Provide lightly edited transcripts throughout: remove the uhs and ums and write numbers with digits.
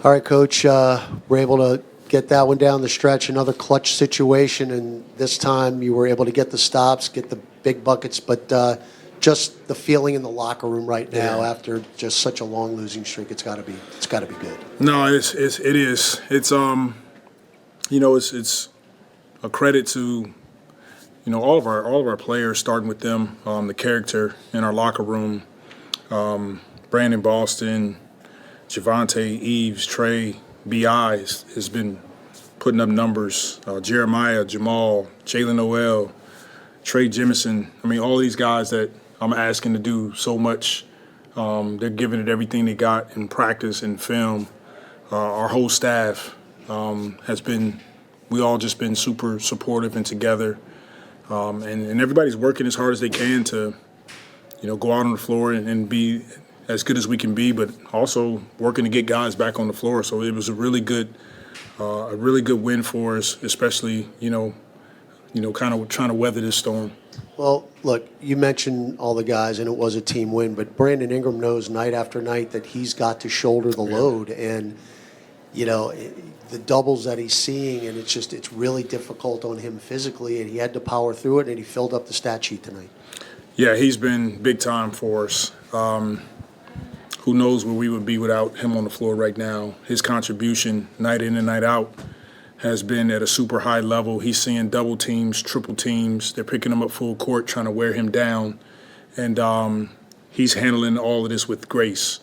All right, Coach, we're able to get that one down the stretch, another clutch situation, and this time you were able to get the stops, get the big buckets, but just the feeling in the locker room right now after just such a long losing streak, it's got to be good. No, it is. It's it's a credit to all of our players, starting with them, the character in our locker room, Brandon Boston, Javonte, Yves, Trey, B.I. has been putting up numbers. Jeremiah, Jamal, Jalen Noel, Trey Jemison. I mean, all these guys that I'm asking to do so much. They're giving it everything they got in practice and film. Our whole staff we all just been super supportive and together. And everybody's working as hard as they can to, go out on the floor and be as good as we can be, but also working to get guys back on the floor. So it was a really good win for us, especially, kind of trying to weather this storm. Well, look, you mentioned all the guys, and it was a team win, but Brandon Ingram knows night after night that he's got to shoulder the load, and, the doubles that he's seeing, and it's really difficult on him physically, and he had to power through it, and he filled up the stat sheet tonight. Yeah, he's been big time for us. Who knows where we would be without him on the floor right now. His contribution night in and night out has been at a super high level. He's seeing double teams, triple teams. They're picking him up full court, trying to wear him down. And he's handling all of this with grace.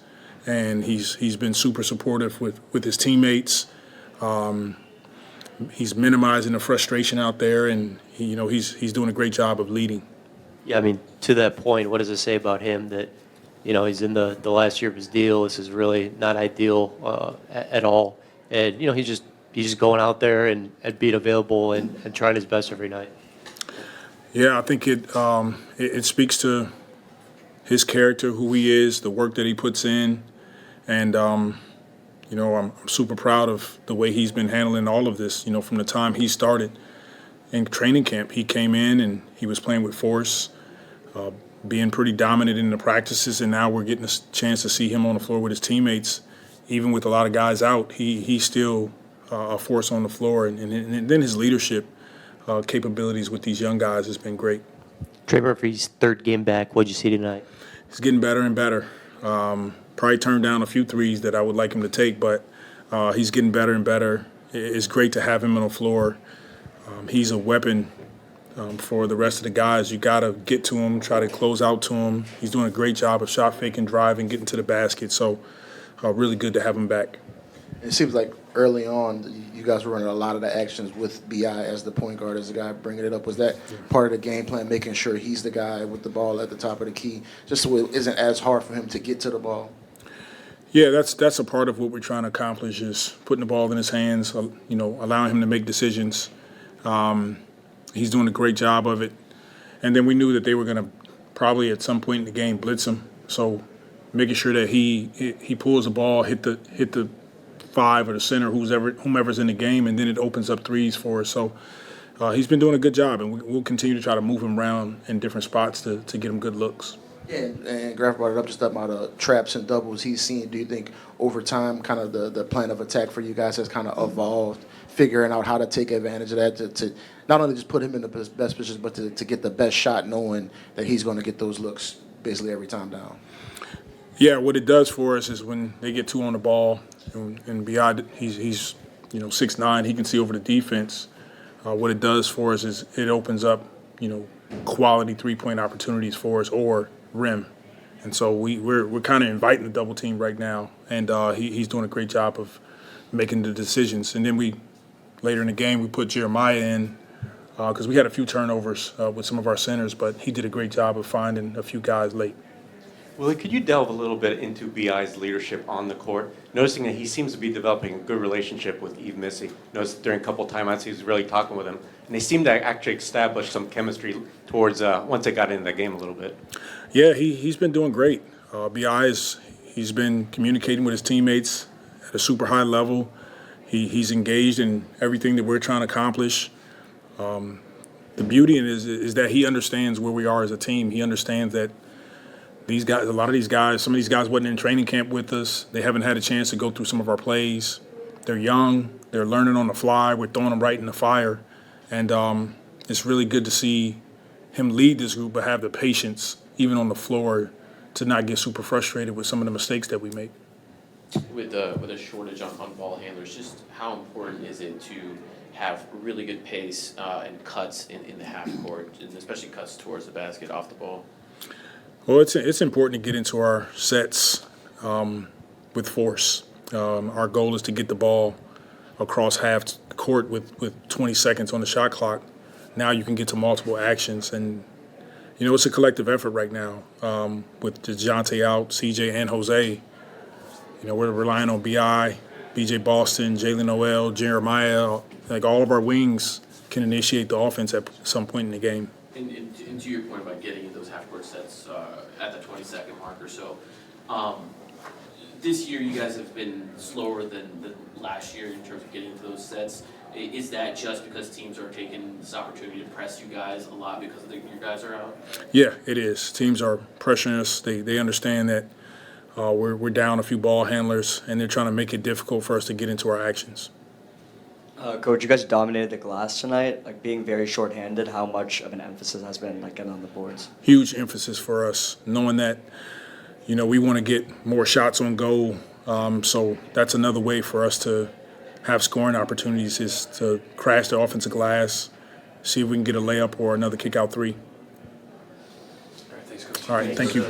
And he's been super supportive with his teammates. He's minimizing the frustration out there, and he's doing a great job of leading. Yeah, I mean, to that point, what does it say about him that, he's in the last year of his deal? This is really not ideal at all. And, he's just going out there and being available and trying his best every night. Yeah, I think it speaks to his character, who he is, the work that he puts in. And, I'm super proud of the way he's been handling all of this, from the time he started in training camp. He came in and he was playing with force, being pretty dominant in the practices, and now we're getting a chance to see him on the floor with his teammates. Even with a lot of guys out, he's still a force on the floor, and then his leadership capabilities with these young guys has been great. Trey Murphy's third game back. What'd you see tonight? He's getting better and better. Probably turned down a few threes that I would like him to take, but he's getting better and better. It's great to have him on the floor. He's a weapon for the rest of the guys. You got to get to him, try to close out to him. He's doing a great job of shot faking, driving, getting to the basket. So really good to have him back. It seems like early on you guys were running a lot of the actions with B.I. as the point guard, as the guy bringing it up. Was that part of the game plan, making sure he's the guy with the ball at the top of the key, just so it isn't as hard for him to get to the ball? Yeah, that's a part of what we're trying to accomplish, is putting the ball in his hands, allowing him to make decisions. He's doing a great job of it. And then we knew that they were going to probably at some point in the game blitz him. So making sure that he pulls the ball, hit the five or the center, whomever's in the game, and then it opens up threes for us. So he's been doing a good job, and we'll continue to try to move him around in different spots to get him good looks. Yeah, and Graf brought it up just about traps and doubles he's seen. Do you think over time kind of the plan of attack for you guys has kind of evolved, figuring out how to take advantage of that to not only just put him in the best position, but to get the best shot, knowing that he's going to get those looks basically every time down? Yeah, what it does for us is when they get two on the ball, and beyond, he's 6'9", he can see over the defense. What it does for us is it opens up, quality three-point opportunities for us, or rim. And so we're kind of inviting the double team right now, and he's doing a great job of making the decisions. And then later in the game, we put Jeremiah in because we had a few turnovers with some of our centers, but he did a great job of finding a few guys late. Willie, could you delve a little bit into B.I.'s leadership on the court, noticing that he seems to be developing a good relationship with Yves Missi? Noticed during a couple of timeouts he was really talking with him, and they seemed to actually establish some chemistry towards once they got into the game a little bit. Yeah, he's been doing great. B.I. he's been communicating with his teammates at a super high level. He's engaged in everything that we're trying to accomplish. The beauty in it is that he understands where we are as a team. He understands that these guys, a lot of these guys, some of these guys wasn't in training camp with us. They haven't had a chance to go through some of our plays. They're young. They're learning on the fly. We're throwing them right in the fire. And it's really good to see him lead this group but have the patience, even on the floor, to not get super frustrated with some of the mistakes that we make. With a shortage on ball handlers, just how important is it to have really good pace and cuts in the half court, and especially cuts towards the basket off the ball? Well, it's important to get into our sets with force. Our goal is to get the ball across half court with 20 seconds on the shot clock. Now you can get to multiple actions, and it's a collective effort right now with Dejounte out, CJ and Jose. We're relying on BI, BJ Boston, Jalen Noel, Jeremiah. Like, all of our wings can initiate the offense at some point in the game. And to your point about getting in those half-court sets at the 20-second mark or so, this year you guys have been slower than last year in terms of getting into those sets. Is that just because teams are taking this opportunity to press you guys a lot because your guys are out? Yeah, it is. Teams are pressuring us. They understand that we're down a few ball handlers, and they're trying to make it difficult for us to get into our actions. Coach, you guys dominated the glass tonight. Like, being very shorthanded, how much of an emphasis has been like getting on the boards? Huge emphasis for us, knowing that we want to get more shots on goal. So that's another way for us to have scoring opportunities, is to crash the offensive glass, see if we can get a layup or another kick out three. All right, thanks, Coach. All right, thank you.